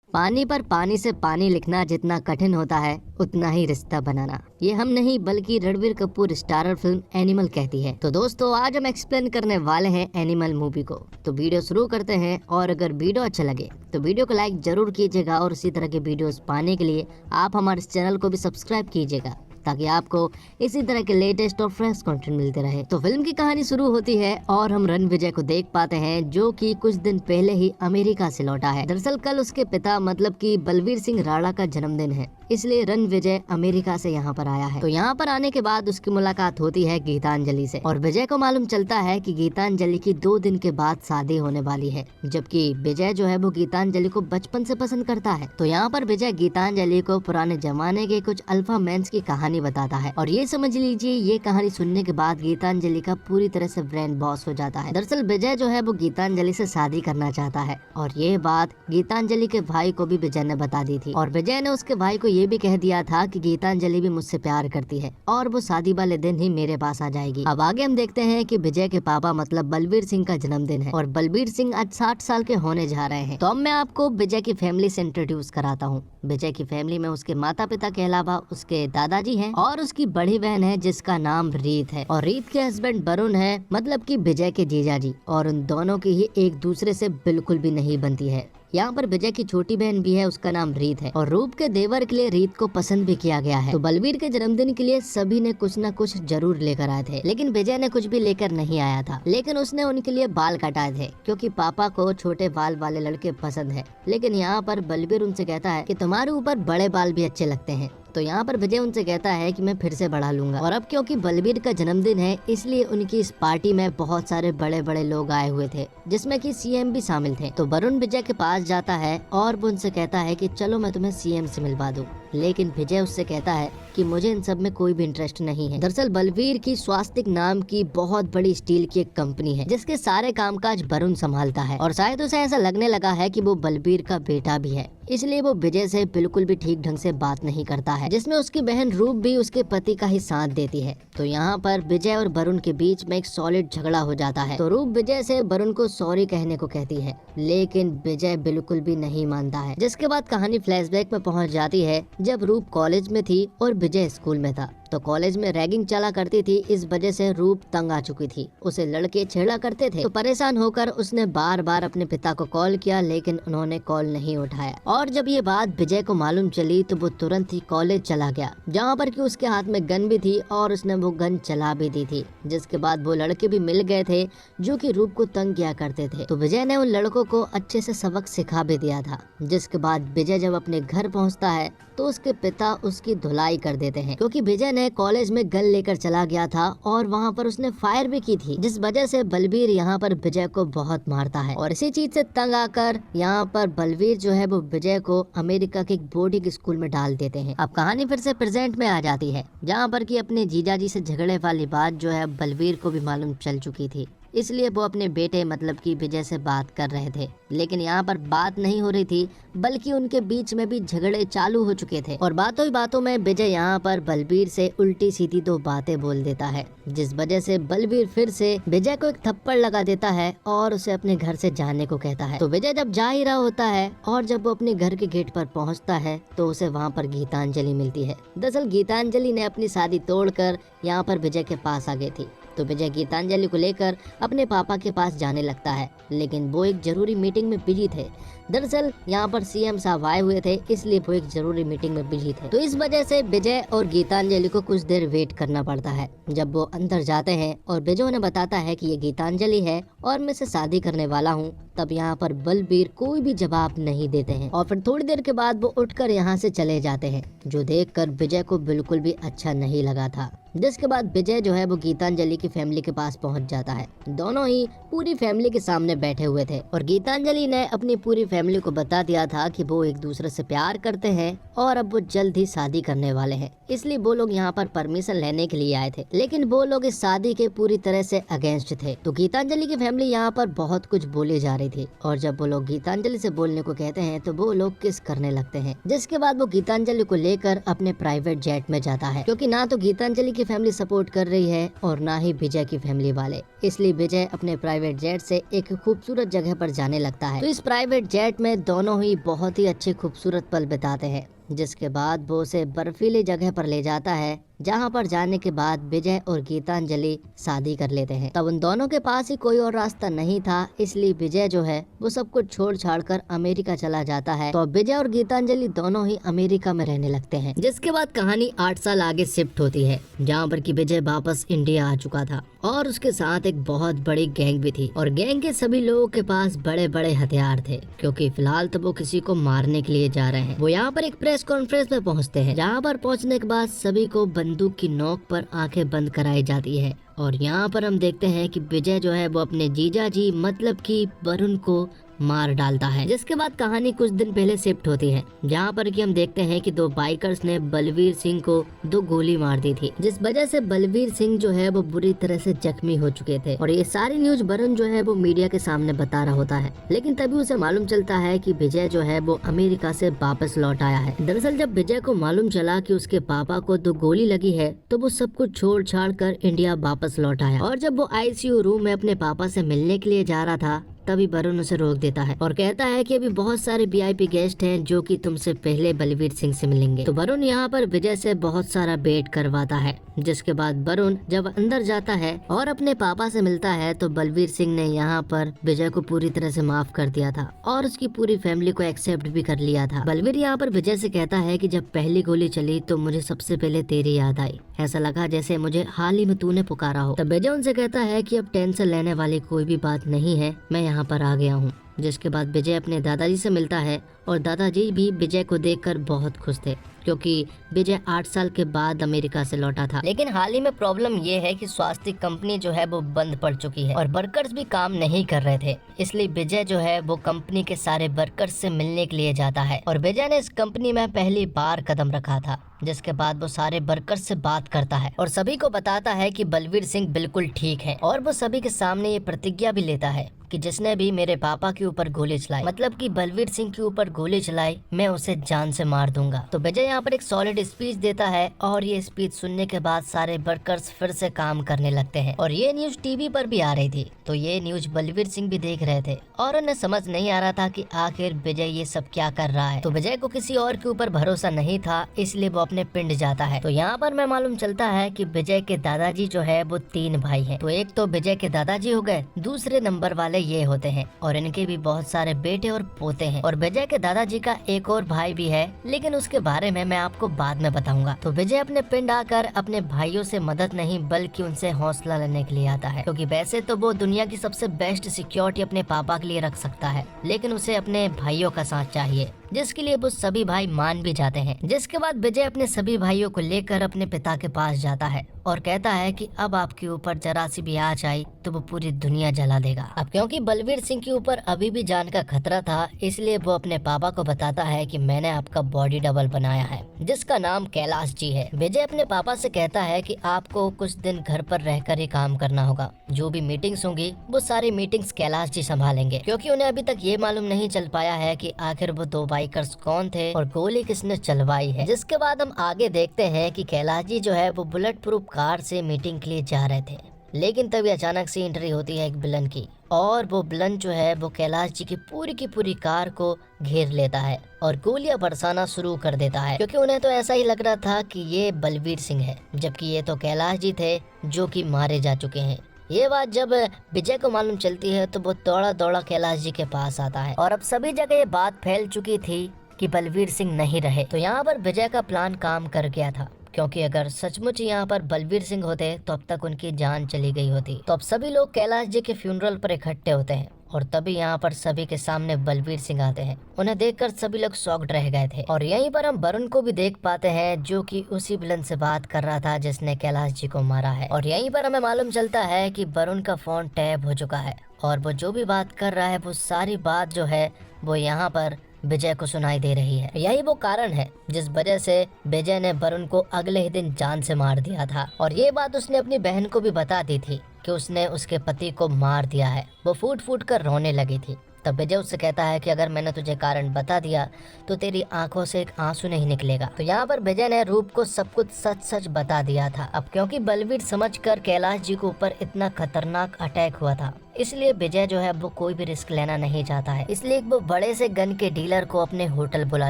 पानी पर पानी से पानी लिखना जितना कठिन होता है उतना ही रिश्ता बनाना, ये हम नहीं बल्कि Ranbir Kapoor starrer film animal कहती है। तो दोस्तों आज हम एक्सप्लेन करने वाले हैं एनिमल मूवी को। तो वीडियो शुरू करते हैं, और अगर वीडियो अच्छा लगे तो वीडियो को लाइक जरूर कीजिएगा, और इसी तरह के वीडियोस पाने के लिए आप हमारे चैनल को भी सब्सक्राइब कीजिएगा ताकि आपको इसी तरह के लेटेस्ट और फ्रेश कंटेंट मिलते रहे। तो फिल्म की कहानी शुरू होती है और हम रणविजय को देख पाते हैं जो कि कुछ दिन पहले ही अमेरिका से लौटा है। दरअसल कल उसके पिता मतलब कि बलबीर सिंह राणा का जन्मदिन है, इसलिए रणविजय अमेरिका से यहाँ पर आया है। तो यहाँ पर आने के बाद उसकी मुलाकात होती है गीतांजलि से, और विजय को मालूम चलता है कि गीतांजलि की 2 दिन के बाद शादी होने वाली है, जबकि विजय जो है वो गीतांजलि को बचपन से पसंद करता है। तो यहाँ पर विजय गीतांजलि को पुराने जमाने के कुछ अल्फा मेंस की कहानी बताता है, और ये समझ लीजिए ये कहानी सुनने के बाद गीतांजलि का पूरी तरह से ब्रेन वॉश हो जाता है। दरअसल विजय जो है वो गीतांजलि से शादी करना चाहता है, और ये बात गीतांजलि के भाई को भी विजय ने बता दी थी, और विजय ने उसके भाई को ये भी कह दिया था कि गीतांजलि भी मुझसे प्यार करती है और वो शादी वाले दिन ही मेरे पास आ जाएगी। अब आगे हम देखते हैं कि विजय के पापा मतलब बलबीर सिंह का जन्मदिन है, और बलबीर सिंह आज 60 साल के होने जा रहे हैं। तो अब मैं आपको विजय की फैमिली से इंट्रोड्यूस कराता हूँ। विजय की फैमिली में उसके माता पिता के अलावा उसके दादाजी हैं और उसकी बड़ी बहन है जिसका नाम रीत है, और रीत के हस्बैंड वरुण है मतलब कि विजय के जीजाजी, और उन दोनों की ही एक दूसरे से बिल्कुल भी नहीं बनती है। यहाँ पर विजय की छोटी बहन भी है, उसका नाम रीत है, और रूप के देवर के लिए रीत को पसंद भी किया गया है। तो बलबीर के जन्मदिन के लिए सभी ने कुछ न कुछ जरूर लेकर आए थे, लेकिन विजय ने कुछ भी लेकर नहीं आया था। लेकिन उसने उनके लिए बाल कटाए थे क्योंकि पापा को छोटे बाल वाले लड़के पसंद है। लेकिन यहाँ पर बलबीर उनसे कहता है कि तुम्हारे ऊपर बड़े बाल भी अच्छे लगते हैं। तो यहाँ पर विजय उनसे कहता है कि मैं फिर से बढ़ा लूंगा, और अब क्योंकि बलबीर का जन्मदिन है इसलिए उनकी इस पार्टी में बहुत सारे बड़े बड़े लोग आए हुए थे, जिसमें कि सीएम भी शामिल थे। तो वरुण विजय के पास जाता है और वो उनसे कहता है कि चलो मैं तुम्हें सीएम से मिलवा दूं, लेकिन विजय उससे कहता है कि मुझे इन सब में कोई भी इंटरेस्ट नहीं है। दरअसल बलबीर की स्वास्तिक नाम की बहुत बड़ी स्टील की एक कंपनी है जिसके सारे कामकाज वरुण संभालता है, और शायद उसे ऐसा लगने लगा है कि वो बलबीर का बेटा भी है, इसलिए वो विजय से बिल्कुल भी ठीक ढंग से बात नहीं करता है, जिसमें उसकी बहन रूप भी उसके पति का ही साथ देती है। तो यहाँ पर विजय और वरुण के बीच में एक सॉलिड झगड़ा हो जाता है। तो रूप विजय से वरुण को सॉरी कहने को कहती है, लेकिन विजय बिल्कुल भी नहीं मानता है। जिसके बाद कहानी फ्लैशबैक में पहुँच जाती है जब रूप कॉलेज में थी और विजय स्कूल में था। तो कॉलेज में रैगिंग चला करती थी, इस वजह से रूप तंग आ चुकी थी, उसे लड़के छेड़ा करते थे। तो परेशान होकर उसने बार बार अपने पिता को कॉल किया, लेकिन उन्होंने कॉल नहीं उठाया। और जब ये बात विजय को मालूम चली तो वो तुरंत ही कॉलेज चला गया, जहाँ पर कि उसके हाथ में गन भी थी और उसने वो गन चला भी दी थी। जिसके बाद वो लड़के भी मिल गए थे जो कि रूप को तंग किया करते थे। तो विजय ने उन लड़कों को अच्छे से सबक सिखा भी दिया था। जिसके बाद विजय जब अपने घर पहुँचता है तो उसके पिता उसकी धुलाई कर देते हैं, क्योंकि विजय ने कॉलेज में गन लेकर चला गया था और वहाँ पर उसने फायर भी की थी, जिस वजह से बलबीर यहाँ पर विजय को बहुत मारता है। और इसी चीज से तंग आकर यहाँ पर बलबीर जो है वो विजय को अमेरिका के एक बोर्डिंग स्कूल में डाल देते हैं। अब कहानी फिर से प्रेजेंट में आ जाती है, जहाँ पर कि अपने जीजाजी से झगड़े वाली बात जो है बलबीर को भी मालूम चल चुकी थी, इसलिए वो अपने बेटे मतलब कि विजय से बात कर रहे थे। लेकिन यहाँ पर बात नहीं हो रही थी, बल्कि उनके बीच में भी झगड़े चालू हो चुके थे, और बातों ही बातों में विजय यहाँ पर बलबीर से उल्टी सीधी 2 बातें बोल देता है, जिस वजह से बलबीर फिर से विजय को एक थप्पड़ लगा देता है और उसे अपने घर से जाने को कहता है। तो विजय जब जा ही रहा होता है और जब वो अपने घर के गेट पर पहुँचता है तो उसे वहाँ पर गीतांजलि मिलती है। दरअसल गीतांजलि ने अपनी शादी तोड़कर यहाँ पर विजय के पास आ गई थी। तो विजय गीतांजलि को लेकर अपने पापा के पास जाने लगता है, लेकिन वो एक जरूरी मीटिंग में बिजी थे। दरअसल यहाँ पर सीएम साहब आए हुए थे, इसलिए वो एक जरूरी मीटिंग में बिजी थे। तो इस वजह से विजय और गीतांजलि को कुछ देर वेट करना पड़ता है। जब वो अंदर जाते हैं और विजय उन्हें बताता है कि ये गीतांजलि है और मैं इसे शादी करने वाला हूँ, तब यहाँ पर बलबीर कोई भी जवाब नहीं देते हैं, और फिर थोड़ी देर के बाद वो उठकर यहाँ से चले जाते हैं, जो देखकर विजय को बिल्कुल भी अच्छा नहीं लगा था। जिसके बाद विजय जो है वो गीतांजलि की फैमिली के पास पहुंच जाता है। दोनों ही पूरी फैमिली के सामने बैठे हुए थे, और गीतांजलि ने अपनी पूरी फैमिली को बता दिया था कि वो एक दूसरे से प्यार करते हैं और अब वो जल्द ही शादी करने वाले हैं। इसलिए वो लोग यहाँ पर परमिशन लेने के लिए आए थे, लेकिन वो लोग इस शादी के पूरी तरह से अगेंस्ट थे। तो गीतांजलि की फैमिली यहाँ पर बहुत कुछ बोली जा रही थी और जब वो लोग गीतांजलि से बोलने को कहते हैं तो वो लोग किस करने लगते हैं, जिसके बाद वो गीतांजलि को लेकर अपने प्राइवेट जेट में जाता है, क्योंकि ना तो गीतांजलि की फैमिली सपोर्ट कर रही है और ना ही विजय की फैमिली वाले। इसलिए विजय अपने प्राइवेट जेट से एक खूबसूरत जगह पर जाने लगता है। तो इस प्राइवेट जेट में दोनों ही बहुत ही अच्छे खूबसूरत पल बिताते हैं, जिसके बाद वो उसे बर्फीली जगह पर ले जाता है, जहाँ पर जाने के बाद विजय और गीतांजलि शादी कर लेते हैं। तब उन दोनों के पास ही कोई और रास्ता नहीं था, इसलिए विजय जो है वो सब कुछ छोड़ छाड़ कर अमेरिका चला जाता है। तो विजय और गीतांजलि दोनों ही अमेरिका में रहने लगते हैं, जिसके बाद कहानी 8 साल आगे शिफ्ट होती है, जहाँ पर कि विजय वापस इंडिया आ चुका था और उसके साथ एक बहुत बड़ी गैंग भी थी और गैंग के सभी लोगों के पास बड़े बड़े हथियार थे, क्योंकि फिलहाल तो वो किसी को मारने के लिए जा रहे हैं। वो यहाँ पर एक प्रेस कॉन्फ्रेंस में पहुँचते हैं, जहाँ पर पहुँचने के बाद सभी को बंदूक की नोक पर आंखें बंद कराई जाती है और यहाँ पर हम देखते हैं कि विजय जो है वो अपने जीजा जी मतलब कि वरुण को मार डालता है। जिसके बाद कहानी कुछ दिन पहले शिफ्ट होती है, जहाँ पर कि हम देखते हैं कि 2 बाइकर्स ने बलवीर सिंह को 2 गोली मार दी थी, जिस वजह से बलवीर सिंह जो है वो बुरी तरह से जख्मी हो चुके थे और ये सारी न्यूज वरुण जो है वो मीडिया के सामने बता रहा होता है। लेकिन तभी उसे मालूम चलता है कि विजय जो है वो अमेरिका से वापस लौट आया है। दरअसल जब विजय को मालूम चला कि उसके पापा को 2 गोली लगी है तो वो सब कुछ छोड़ छाड़ कर इंडिया वापस लौट आया और जब वो आईसीयू रूम में अपने पापा से मिलने के लिए जा रहा था, तभी वरुण उसे रोक देता है और कहता है कि अभी बहुत सारे वीआईपी गेस्ट हैं जो कि तुमसे पहले बलवीर सिंह से मिलेंगे। तो वरुण यहाँ पर विजय से बहुत सारा वेट करवाता है, जिसके बाद वरुण जब अंदर जाता है और अपने पापा से मिलता है तो बलवीर सिंह ने यहाँ पर विजय को पूरी तरह से माफ कर दिया था और उसकी पूरी फैमिली को एक्सेप्ट भी कर लिया था। बलवीर यहाँ पर विजय से कहता है कि जब पहली गोली चली तो मुझे सबसे पहले तेरी याद आई, ऐसा लगा जैसे मुझे हाल ही में तूने पुकारा हो। तब विजय उनसे कहता है कि अब टेंशन लेने वाली कोई भी बात नहीं है, मैं यहाँ पर आ गया हूँ। जिसके बाद विजय अपने दादाजी से मिलता है और दादाजी भी विजय को देखकर बहुत खुश थे, क्योंकि विजय 8 साल के बाद अमेरिका से लौटा था। लेकिन हाल ही में प्रॉब्लम ये है कि स्वास्थ्य कंपनी जो है वो बंद पड़ चुकी है और वर्कर्स भी काम नहीं कर रहे थे, इसलिए विजय जो है वो कंपनी के सारे वर्कर्स से मिलने के लिए जाता है और विजय ने इस कंपनी में पहली बार कदम रखा था। जिसके बाद वो सारे वर्कर्स से बात करता है और सभी को बताता है कि बलवीर सिंह बिल्कुल ठीक है और वो सभी के सामने ये प्रतिज्ञा भी लेता है कि जिसने भी मेरे पापा के ऊपर गोली चलाई, मतलब कि बलवीर सिंह के ऊपर गोली चलाई, मैं उसे जान से मार दूंगा। तो विजय यहाँ पर एक सॉलिड स्पीच देता है और ये स्पीच सुनने के बाद सारे वर्कर्स फिर से काम करने लगते हैं और ये न्यूज टीवी पर भी आ रही थी। तो ये न्यूज बलवीर सिंह भी देख रहे थे और उन्हें समझ नहीं आ रहा था कि आखिर विजय ये सब क्या कर रहा है। तो विजय को किसी और के ऊपर भरोसा नहीं था, इसलिए वो अपने पिंड जाता है। तो यहाँ पर मैं मालूम चलता है कि विजय के दादाजी जो है वो 3 भाई हैं। तो एक तो विजय के दादाजी हो गए, दूसरे नंबर वाले ये होते हैं और इनके भी बहुत सारे बेटे और पोते हैं और विजय के दादाजी का एक और भाई भी है, लेकिन उसके बारे में मैं आपको बाद में बताऊंगा। तो विजय अपने पिंड आकर अपने भाइयों से मदद नहीं बल्कि उनसे हौसला लेने के लिए आता है, क्योंकि वैसे तो वो दुनिया की सबसे बेस्ट सिक्योरिटी अपने पापा के लिए रख सकता है, लेकिन उसे अपने भाइयों का साथ चाहिए, जिसके लिए वो सभी भाई मान भी जाते हैं। जिसके बाद विजय अपने सभी भाइयों को लेकर अपने पिता के पास जाता है और कहता है कि अब आपके ऊपर जरा सी भी आँच आई तो वो पूरी दुनिया जला देगा। अब क्योंकि बलवीर सिंह के ऊपर अभी भी जान का खतरा था, इसलिए वो अपने पापा को बताता है कि मैंने आपका बॉडी डबल बनाया है, जिसका नाम कैलाश जी है। विजय अपने पापा से कहता है कि आपको कुछ दिन घर पर रहकर ही काम करना होगा, जो भी मीटिंग्स होंगी वो सारी मीटिंग्स कैलाश जी संभालेंगे, क्योंकि उन्हें अभी तक ये मालूम नहीं चल पाया है कि आखिर वो 2 बाइकर्स कौन थे और गोली किसने चलवाई है। जिसके बाद हम आगे देखते हैं कि कैलाश जी जो है वो बुलेट प्रूफ कार से मीटिंग के लिए जा रहे थे, लेकिन तभी अचानक से एंट्री होती है एक विलन की और वो विलन जो है वो कैलाश जी की पूरी कार को घेर लेता है और गोलियां बरसाना शुरू कर देता है, क्योंकि उन्हें तो ऐसा ही लग रहा था कि ये बलवीर सिंह है, जबकि ये तो कैलाश जी थे जो कि मारे जा चुके हैं। ये बात जब विजय को मालूम चलती है तो वो दौड़ा दौड़ा कैलाश जी के पास आता है और अब सभी जगह ये बात फैल चुकी थी कि बलवीर सिंह नहीं रहे। तो यहाँ पर विजय का प्लान काम कर गया था, क्योंकि अगर सचमुच यहाँ पर बलवीर सिंह होते तो अब तक उनकी जान चली गई होती। तो अब सभी लोग कैलाश जी के फ्यूनरल पर इकट्ठे होते हैं और तभी यहाँ पर सभी के सामने बलवीर सिंह आते हैं। उन्हें देखकर सभी लोग शॉक्ड रह गए थे और यहीं पर हम वरुण को भी देख पाते हैं, जो कि उसी विलन से बात कर रहा था जिसने कैलाश जी को मारा है। और यहीं पर हमें मालूम चलता है कि वरुण का फोन टैप हो चुका है और वो जो भी बात कर रहा है वो सारी बात जो है वो यहाँ पर विजय को सुनाई दे रही है। यही वो कारण है जिस वजह से विजय ने वरुण को अगले ही दिन जान से मार दिया था। और ये बात उसने अपनी बहन को भी बता दी थी कि उसने उसके पति को मार दिया है। वो फूट फूट कर रोने लगी थी। तब विजय उससे कहता है कि अगर मैंने तुझे कारण बता दिया तो तेरी आंखों से एक आंसू नहीं निकलेगा। तो यहाँ पर विजय ने रूप को सब कुछ सच सच बता दिया था। अब क्योंकि बलवीर समझकर कैलाश जी के ऊपर इतना खतरनाक अटैक हुआ था, इसलिए विजय जो है वो कोई भी रिस्क लेना नहीं चाहता है। इसलिए वो बड़े से गन के डीलर को अपने होटल बुला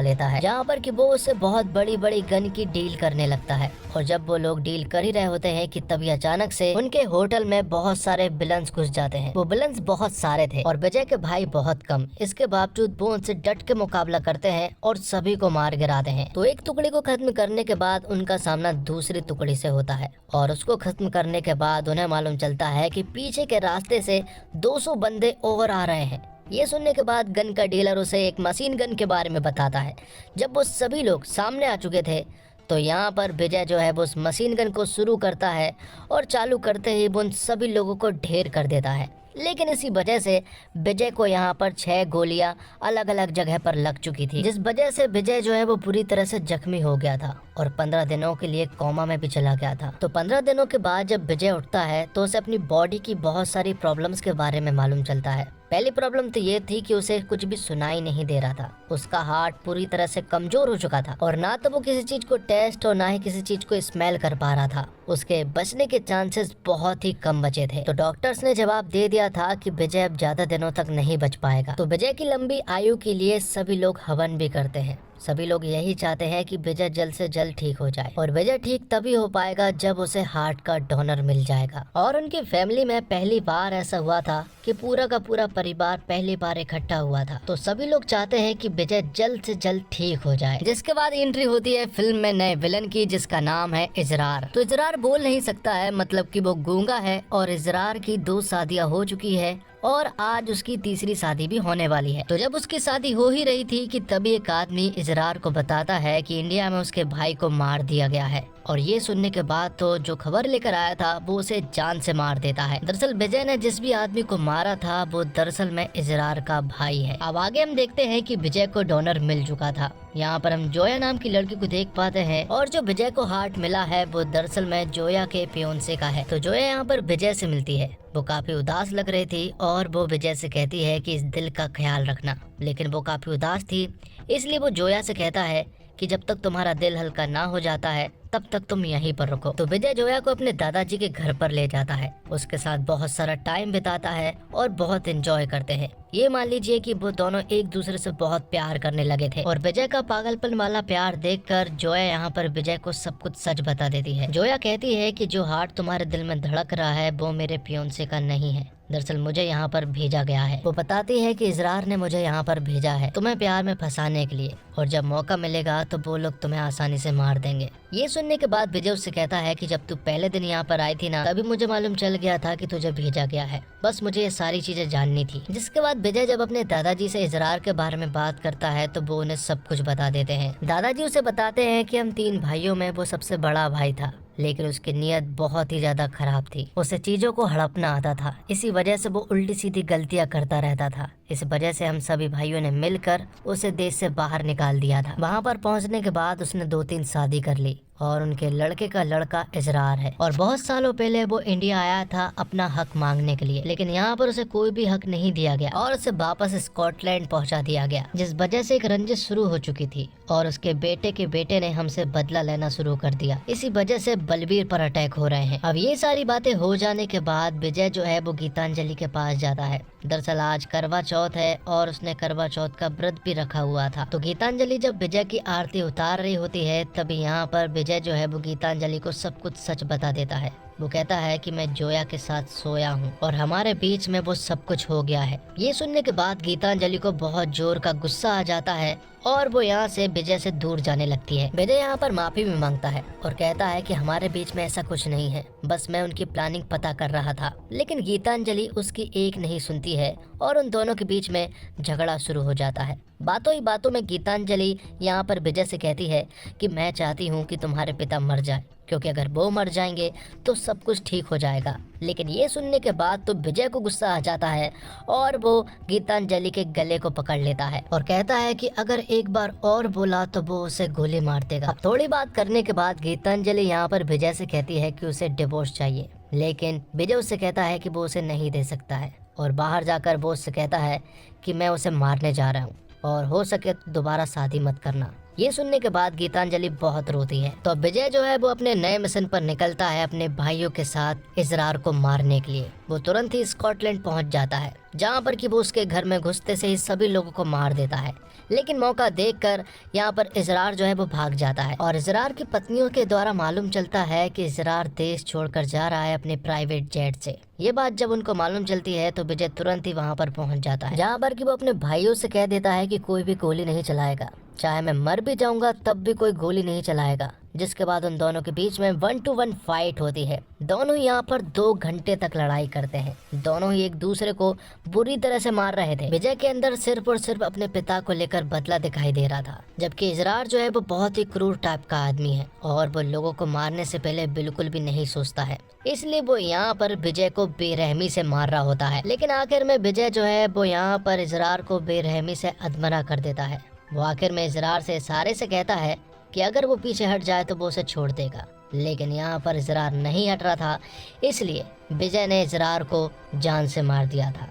लेता है, जहाँ पर कि वो उससे बहुत बड़ी बड़ी गन की डील करने लगता है। और जब वो लोग डील कर ही रहे होते हैं कि तभी अचानक से उनके होटल में बहुत सारे विलन्स घुस जाते हैं। वो विलन्स बहुत सारे थे और विजय के भाई बहुत कम। इसके बावजूद वो उनसे डट के मुकाबला करते हैं और सभी को मार गिराते हैं। तो एक टुकड़ी को खत्म करने के बाद उनका सामना दूसरी टुकड़ी से होता है और उसको खत्म करने के बाद उन्हें मालूम चलता है कि पीछे के रास्ते से 200 बंदे ओवर आ रहे हैं। ये सुनने के बाद गन का डीलर उसे एक मशीन गन के बारे में बताता है। जब वो सभी लोग सामने आ चुके थे तो यहाँ पर विजय जो है वो उस मशीन गन को शुरू करता है और चालू करते ही वो उन सभी लोगों को ढेर कर देता है। लेकिन इसी वजह से विजय को यहाँ पर 6 गोलियां अलग अलग जगह पर लग चुकी थी, जिस वजह से विजय जो है वो पूरी तरह से जख्मी हो गया था और 15 दिनों के लिए कोमा में भी चला गया था। तो 15 दिनों के बाद जब विजय उठता है तो उसे अपनी बॉडी की बहुत सारी प्रॉब्लम्स के बारे में मालूम चलता है। पहली प्रॉब्लम तो ये थी कि उसे कुछ भी सुनाई नहीं दे रहा था। उसका हार्ट पूरी तरह से कमजोर हो चुका था और ना तो वो किसी चीज को टेस्ट और ना ही किसी चीज को स्मेल कर पा रहा था। उसके बचने के चांसेस बहुत ही कम बचे थे। तो डॉक्टर्स ने जवाब दे दिया था कि विजय अब ज्यादा दिनों तक नहीं बच पाएगा। तो विजय की लंबी आयु के लिए सभी लोग हवन भी करते हैं। सभी लोग यही चाहते हैं कि विजय जल्द से जल्द ठीक हो जाए और विजय ठीक तभी हो पाएगा जब उसे हार्ट का डोनर मिल जाएगा। और उनकी फैमिली में पहली बार ऐसा हुआ था कि पूरा का पूरा परिवार पहली बार इकट्ठा हुआ था। तो सभी लोग चाहते हैं कि विजय जल्द से जल्द ठीक हो जाए। जिसके बाद एंट्री होती है फिल्म में नए विलन की, जिसका नाम है इजरार। तो इजरार बोल नहीं सकता है, मतलब कि वो गूंगा है और इजरार की 2 शादियां हो चुकी है और आज उसकी तीसरी शादी भी होने वाली है। तो जब उसकी शादी हो ही रही थी कि तभी एक आदमी इजरार को बताता है कि इंडिया में उसके भाई को मार दिया गया है। और ये सुनने के बाद तो जो खबर लेकर आया था वो उसे जान से मार देता है। दरअसल विजय ने जिस भी आदमी को मारा था वो दरअसल में इजरार का भाई है। अब आगे हम देखते हैं कि विजय को डोनर मिल चुका था। यहाँ पर हम जोया नाम की लड़की को देख पाते हैं और जो विजय को हार्ट मिला है वो दरअसल में जोया के फियोंसे का है। तो जोया यहाँ पर विजय से मिलती है। वो काफी उदास लग रही थी और वो विजय से कहती है कि इस दिल का ख्याल रखना, लेकिन वो काफी उदास थी, इसलिए वो जोया से कहता है कि जब तक तुम्हारा दिल हल्का ना हो जाता है तब तक तुम यहीं पर रुको। तो विजय जोया को अपने दादाजी के घर पर ले जाता है, उसके साथ बहुत सारा टाइम बिताता है और बहुत एंजॉय करते हैं। ये मान लीजिए कि वो दोनों एक दूसरे से बहुत प्यार करने लगे थे और विजय का पागलपन वाला प्यार देखकर जोया यहाँ पर विजय को सब कुछ सच बता देती है। जोया कहती है कि जो हार्ट तुम्हारे दिल में धड़क रहा है वो मेरे फियोंसे का नहीं है, दरअसल मुझे यहाँ पर भेजा गया है। वो बताती है कि इजरार ने मुझे यहाँ पर भेजा है तुम्हें प्यार में फंसाने के लिए, और जब मौका मिलेगा तो वो लोग तुम्हें आसानी से मार देंगे। ये सुनने के बाद विजय उससे कहता है कि जब तू पहले दिन यहाँ पर आई थी ना, तभी मुझे मालूम चल गया था कि तुझे भेजा गया है, बस मुझे ये सारी चीजें जाननी थी। जिसके बाद विजय जब अपने दादाजी से इजरार के बारे में बात करता है तो वो उन्हें सब कुछ बता देते हैं। दादाजी उसे बताते हैं कि हम 3 भाइयों में वो सबसे बड़ा भाई था, लेकिन उसकी नीयत बहुत ही ज्यादा खराब थी। उसे चीजों को हड़पना आता था, इसी वजह से वो उल्टी सीधी गलतियां करता रहता था। इस वजह से हम सभी भाइयों ने मिलकर उसे देश से बाहर निकाल दिया था। वहाँ पर पहुँचने के बाद उसने 2-3 शादी कर ली और उनके लड़के का लड़का इजरार है। और बहुत सालों पहले वो इंडिया आया था अपना हक मांगने के लिए, लेकिन यहाँ पर उसे कोई भी हक नहीं दिया गया और उसे वापस स्कॉटलैंड पहुँचा दिया गया, जिस वजह से एक रंजिश शुरू हो चुकी थी और उसके बेटे के बेटे ने हमसे बदला लेना शुरू कर दिया। इसी वजह से बलबीर पर अटैक हो रहे हैं। अब ये सारी बातें हो जाने के बाद विजय जो है वो गीतांजलि के पास जाता है। दरअसल आज करवा चौथ है और उसने करवा चौथ का व्रत भी रखा हुआ था। तो गीतांजलि जब विजय की आरती उतार रही होती है तभी यहाँ पर विजय जो है वो गीतांजलि को सब कुछ सच बता देता है। वो कहता है कि मैं जोया के साथ सोया हूँ और हमारे बीच में वो सब कुछ हो गया है। ये सुनने के बाद गीतांजलि को बहुत जोर का गुस्सा आ जाता है और वो यहाँ से विजय से दूर जाने लगती है। विजय यहाँ पर माफी भी मांगता है और कहता है कि हमारे बीच में ऐसा कुछ नहीं है, बस मैं उनकी प्लानिंग पता कर रहा था। लेकिन गीतांजलि उसकी एक नहीं सुनती है और उन दोनों के बीच में झगड़ा शुरू हो जाता है। बातों ही बातों में गीतांजलि यहाँ पर विजय से कहती है कि मैं चाहती हूँ कि तुम्हारे पिता मर जाए क्योंकि अगर वो मर जाएंगे तो सब कुछ ठीक हो जाएगा। लेकिन ये सुनने के बाद तो विजय को गुस्सा आ जाता है और वो गीतांजलि के गले को पकड़ लेता है और कहता है कि अगर एक बार और बोला तो वो उसे गोली मार देगा। थोड़ी बात करने के बाद गीतांजलि यहाँ पर विजय से कहती है कि उसे डिवोर्स चाहिए, लेकिन विजय उससे कहता है कि वो उसे नहीं दे सकता है और बाहर जाकर वो उससे कहता है कि मैं उसे मारने जा रहा हूँ और हो सके तो दोबारा शादी मत करना। ये सुनने के बाद गीतांजलि बहुत रोती है। तो विजय जो है वो अपने नए मिशन पर निकलता है अपने भाइयों के साथ इजरार को मारने के लिए। वो तुरंत ही स्कॉटलैंड पहुंच जाता है, जहां पर कि वो उसके घर में घुसते से ही सभी लोगों को मार देता है। लेकिन मौका देखकर यहाँ पर इजरार जो है वो भाग जाता है और इजरार की पत्नियों के द्वारा मालूम चलता है कि इजरार देश छोड़कर जा रहा है अपने प्राइवेट जेट से। ये बात जब उनको मालूम चलती है तो विजय तुरंत ही वहाँ पर पहुँच जाता है, जहाँ पर कि वो अपने भाइयों से कह देता है कि कोई भी गोली नहीं चलाएगा, चाहे मैं मर भी जाऊंगा तब भी कोई गोली नहीं चलाएगा। जिसके बाद उन दोनों के बीच में 1-to-1 फाइट होती है। दोनों यहाँ पर 2 घंटे तक लड़ाई करते हैं। दोनों ही एक दूसरे को बुरी तरह से मार रहे थे। विजय के अंदर सिर्फ और सिर्फ अपने पिता को लेकर बदला दिखाई दे रहा था, जबकि इजरार जो है वो बहुत ही क्रूर टाइप का आदमी है और वो लोगों को मारने से पहले बिल्कुल भी नहीं सोचता है। इसलिए वो यहाँ पर विजय को बेरहमी से मार रहा होता है। लेकिन आखिर में विजय जो है वो यहाँ पर इजरार को बेरहमी से अधमरा कर देता है। वो आखिर में इजरार से इशारे से कहता है कि अगर वो पीछे हट जाए तो वो उसे छोड़ देगा। लेकिन यहाँ पर इजरार नहीं हट रहा था, इसलिए विजय ने इजरार को जान से मार दिया था।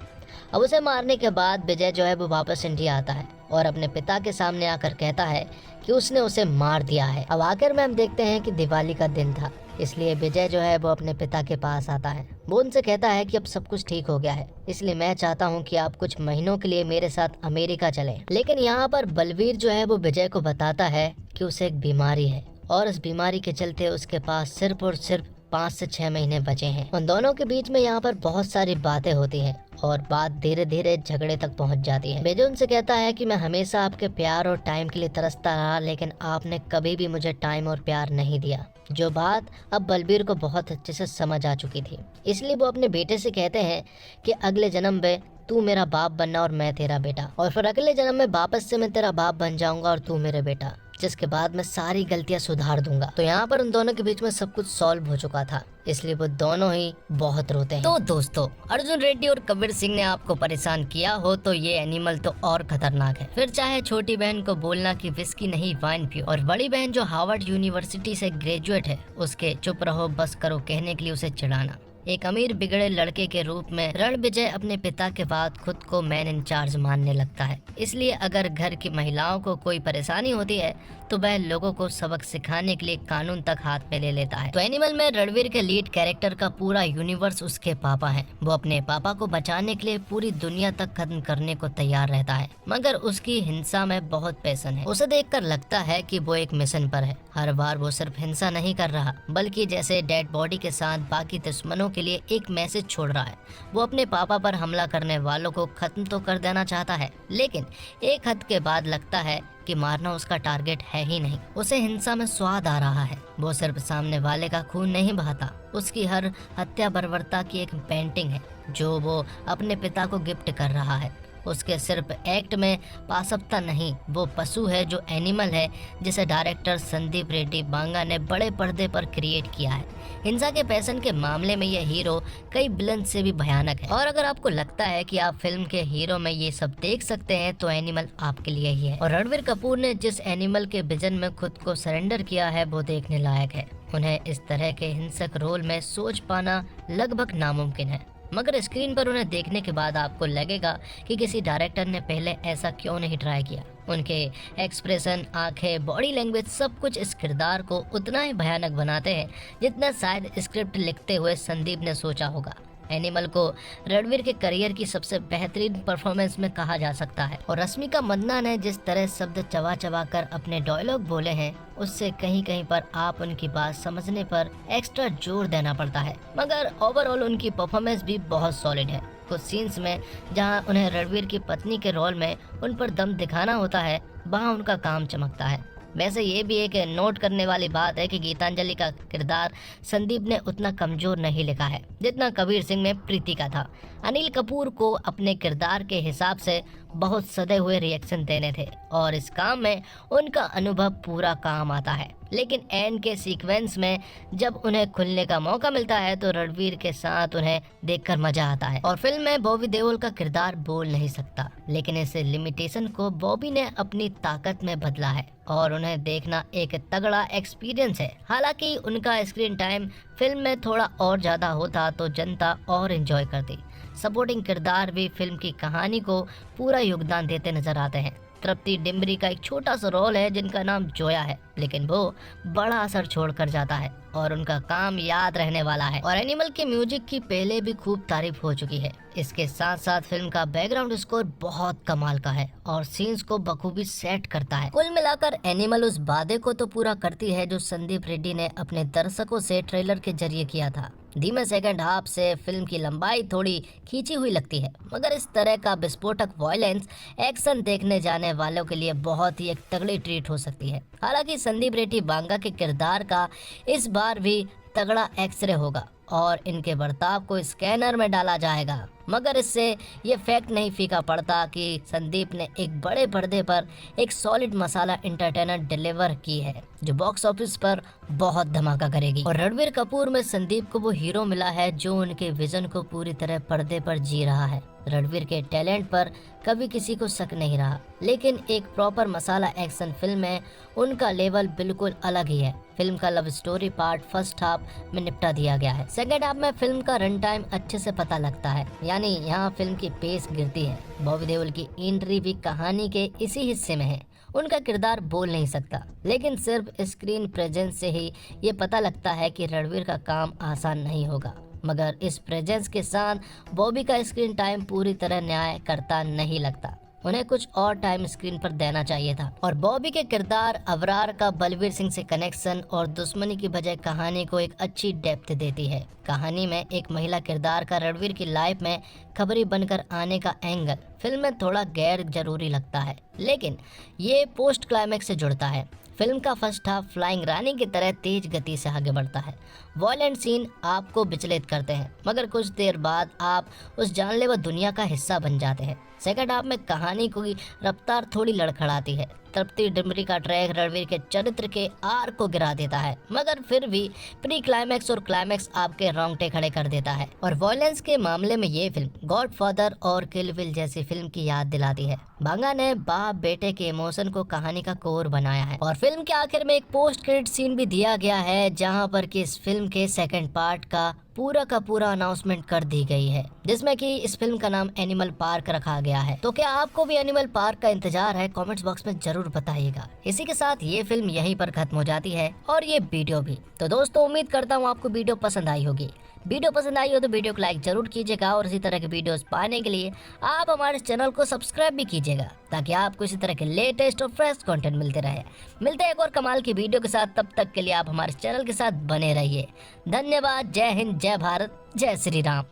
अब उसे मारने के बाद विजय जो है वो वापस इंडिया आता है और अपने पिता के सामने आकर कहता है कि उसने उसे मार दिया है। अब आखिर में हम देखते हैं कि दिवाली का दिन था, इसलिए विजय जो है वो अपने पिता के पास आता है। वो उनसे कहता है कि अब सब कुछ ठीक हो गया है, इसलिए मैं चाहता हूँ कि आप कुछ महीनों के लिए मेरे साथ अमेरिका चलें। लेकिन यहाँ पर बलवीर जो है वो विजय को बताता है कि उसे एक बीमारी है और इस बीमारी के चलते उसके पास सिर्फ और सिर्फ 5 से 6 महीने बचे हैं। उन दोनों के बीच में यहाँ पर बहुत सारी बातें होती हैं और बात धीरे धीरे झगड़े तक पहुँच जाती है। विजय उनसे कहता है कि मैं हमेशा आपके प्यार और टाइम के लिए तरसता रहा, लेकिन आपने कभी भी मुझे टाइम और प्यार नहीं दिया। जो बात अब बलबीर को बहुत अच्छे से समझ आ चुकी थी, इसलिए वो अपने बेटे से कहते हैं कि अगले जन्म में तू मेरा बाप बनना और मैं तेरा बेटा, और फिर अगले जन्म में वापस से मैं तेरा बाप बन जाऊंगा और तू मेरे बेटा, जिसके बाद मैं सारी गलतियां सुधार दूंगा। तो यहाँ पर उन दोनों के बीच में सब कुछ सॉल्व हो चुका था, इसलिए वो दोनों ही बहुत रोते हैं। तो दोस्तों, अर्जुन रेड्डी और कबीर सिंह ने आपको परेशान किया हो तो ये एनिमल तो और खतरनाक है। फिर चाहे छोटी बहन को बोलना कि विस्की नहीं वाइन पियो, और बड़ी बहन जो हार्वर्ड यूनिवर्सिटी से ग्रेजुएट है उसके चुप रहो बस करो कहने के लिए उसे चिढ़ाना। एक अमीर बिगड़े लड़के के रूप में रणविजय अपने पिता के बाद खुद को मैन इन चार्ज मानने लगता है। इसलिए अगर घर की महिलाओं को कोई परेशानी होती है तो वह लोगों को सबक सिखाने के लिए कानून तक हाथ में ले लेता है। तो एनिमल में रणवीर के लीड कैरेक्टर का पूरा यूनिवर्स उसके पापा है। वो अपने पापा को बचाने के लिए पूरी दुनिया तक खत्म करने को तैयार रहता है, मगर उसकी हिंसा में बहुत पैशन है। उसे देखकर लगता है कि वो एक मिशन पर है। हर बार वो सिर्फ हिंसा नहीं कर रहा, बल्कि जैसे डेड बॉडी के साथ बाकी दुश्मनों के लिए एक मैसेज छोड़ रहा है। वो अपने पापा पर हमला करने वालों को खत्म तो कर देना चाहता है, लेकिन एक हद के बाद लगता है कि मारना उसका टारगेट है ही नहीं। उसे हिंसा में स्वाद आ रहा है। वो सिर्फ सामने वाले का खून नहीं बहाता, उसकी हर हत्या बर्बरता की एक पेंटिंग है जो वो अपने पिता को गिफ्ट कर रहा है। उसके सिर्फ एक्ट में पाशवता नहीं, वो पशु है जो एनिमल है, जिसे डायरेक्टर संदीप रेड्डी बांगा ने बड़े पर्दे पर क्रिएट किया है। हिंसा के पैशन के मामले में यह हीरो कई विलन से भी भयानक है, और अगर आपको लगता है कि आप फिल्म के हीरो में ये सब देख सकते हैं तो एनिमल आपके लिए ही है। और रणवीर कपूर ने जिस एनिमल के विजन में खुद को सरेंडर किया है वो देखने लायक है। उन्हें इस तरह के हिंसक रोल में सोच पाना लगभग नामुमकिन है, मगर स्क्रीन पर उन्हें देखने के बाद आपको लगेगा कि किसी डायरेक्टर ने पहले ऐसा क्यों नहीं ट्राई किया। उनके एक्सप्रेशन, आंखें, बॉडी लैंग्वेज सब कुछ इस किरदार को उतना ही भयानक बनाते हैं जितना शायद स्क्रिप्ट लिखते हुए संदीप ने सोचा होगा। एनिमल को रणवीर के करियर की सबसे बेहतरीन परफॉर्मेंस में कहा जा सकता है, और रश्मिका मंदाना ने जिस तरह शब्द चबा चबा कर अपने डायलॉग बोले हैं उससे कहीं कहीं पर आप उनकी बात समझने पर एक्स्ट्रा जोर देना पड़ता है, मगर ओवरऑल उनकी परफॉर्मेंस भी बहुत सॉलिड है। कुछ सीन्स में जहां उन्हें रणवीर की पत्नी के रोल में उन पर दम दिखाना होता है वहां उनका काम चमकता है। वैसे ये भी एक नोट करने वाली बात है कि गीतांजलि का किरदार संदीप ने उतना कमजोर नहीं लिखा है जितना कबीर सिंह में प्रीति का था। अनिल कपूर को अपने किरदार के हिसाब से बहुत सदे हुए रिएक्शन देने थे और इस काम में उनका अनुभव पूरा काम आता है। लेकिन एंड के सीक्वेंस में जब उन्हें खुलने का मौका मिलता है तो रणवीर के साथ उन्हें देखकर मजा आता है। और फिल्म में बॉबी देओल का किरदार बोल नहीं सकता, लेकिन इस लिमिटेशन को बॉबी ने अपनी ताकत में बदला है और उन्हें देखना एक तगड़ा एक्सपीरियंस है। हालांकि उनका स्क्रीन टाइम फिल्म में थोड़ा और ज्यादा होता तो जनता और एंजॉय करती। सपोर्टिंग किरदार भी फिल्म की कहानी को पूरा योगदान देते नजर आते हैं। तृप्ति डिम्बरी का एक छोटा सा रोल है जिनका नाम जोया है, लेकिन वो बड़ा असर छोड़कर जाता है और उनका काम याद रहने वाला है। और एनिमल के म्यूजिक की पहले भी खूब तारीफ हो चुकी है। इसके साथ साथ फिल्म का बैकग्राउंड स्कोर बहुत कमाल का है और सीन्स को बखूबी सेट करता है। कुल मिलाकर एनिमल उस वादे को तो पूरा करती है जो संदीप रेड्डी ने अपने दर्शकों से ट्रेलर के जरिए किया था। धीमे सेकंड हाफ से फिल्म की लंबाई थोड़ी खींची हुई लगती है, मगर इस तरह का विस्फोटक वायलेंस एक्शन देखने जाने वालों के लिए बहुत ही एक तगड़ी ट्रीट हो सकती है। हालांकि संदीप रेड्डी बांगा के किरदार का इस बार भी तगड़ा एक्सरे होगा और इनके बर्ताव को स्कैनर में डाला जाएगा, मगर इससे ये फैक्ट नहीं फीका पड़ता कि संदीप ने एक बड़े पर्दे पर एक सॉलिड मसाला एंटरटेनर डिलीवर की है जो बॉक्स ऑफिस पर बहुत धमाका करेगी। और रणवीर कपूर में संदीप को वो हीरो मिला है जो उनके विजन को पूरी तरह पर्दे पर जी रहा है। रणवीर के टैलेंट पर कभी किसी को शक नहीं रहा, लेकिन एक प्रॉपर मसाला एक्शन फिल्म में उनका लेवल बिल्कुल अलग ही है। फिल्म का love story part first half में निपटा दिया गया है। सेकंड हाफ में फिल्म का रन टाइम अच्छे से पता लगता है, यानी यहाँ फिल्म की पेस गिरती है। बॉबी देओल की एंट्री भी कहानी के इसी हिस्से में है। उनका किरदार बोल नहीं सकता, लेकिन सिर्फ स्क्रीन प्रेजेंस से ही ये पता लगता है कि रणवीर का काम आसान नहीं होगा। मगर इस प्रेजेंस के साथ बॉबी का स्क्रीन टाइम पूरी तरह न्याय करता नहीं लगता। उन्हें कुछ और टाइम स्क्रीन पर देना चाहिए था। और बॉबी के किरदार अवरार का बलवीर सिंह से कनेक्शन और दुश्मनी की बजाय कहानी को एक अच्छी डेप्थ देती है। कहानी में एक महिला किरदार का रणवीर की लाइफ में खबरी बनकर आने का एंगल फिल्म में थोड़ा गैर जरूरी लगता है, लेकिन ये पोस्ट क्लाइमैक्स से जुड़ता है। फिल्म का फर्स्ट हाफ फ्लाइंग रानी की तरह तेज गति से आगे बढ़ता है। वॉयलेंट सीन आपको विचलित करते हैं, मगर कुछ देर बाद आप उस जानलेवा दुनिया का हिस्सा बन जाते हैं। सेकंड हाफ में कहानी की रफ्तार थोड़ी लड़खड़ाती है। तृप्ति डिम्बरी का ट्रैक रणवीर के चरित्र के आर को गिरा देता है, मगर फिर भी प्री क्लाइमैक्स और क्लाइमैक्स आपके रोंगटे खड़े कर देता है। और वॉयलेंस के मामले में ये फिल्म गॉडफादर और किल बिल जैसी फिल्म की याद दिलाती है। बांगा ने बाप बेटे के इमोशन को कहानी का कोर बनाया है। और फिल्म के आखिर में एक पोस्ट क्रेडिट सीन भी दिया गया है, जहां पर कि इस फिल्म के सेकंड पार्ट का पूरा अनाउंसमेंट कर दी गई है, जिसमें कि इस फिल्म का नाम एनिमल पार्क रखा गया है। तो क्या आपको भी एनिमल पार्क का इंतजार है? कमेंट्स बॉक्स में जरूर बताइएगा। इसी के साथ ये फिल्म यहीं पर खत्म हो जाती है और ये वीडियो भी। तो दोस्तों, उम्मीद करता हूँ आपको वीडियो पसंद आई होगी। वीडियो पसंद आई हो तो वीडियो को लाइक जरूर कीजिएगा और इसी तरह के वीडियोस पाने के लिए आप हमारे चैनल को सब्सक्राइब भी कीजिएगा, ताकि आपको इसी तरह के लेटेस्ट और फ्रेश कंटेंट मिलते रहे। मिलते हैं एक और कमाल की वीडियो के साथ, तब तक के लिए आप हमारे चैनल के साथ बने रहिए। धन्यवाद। जय हिंद, जय भारत, जय श्री राम।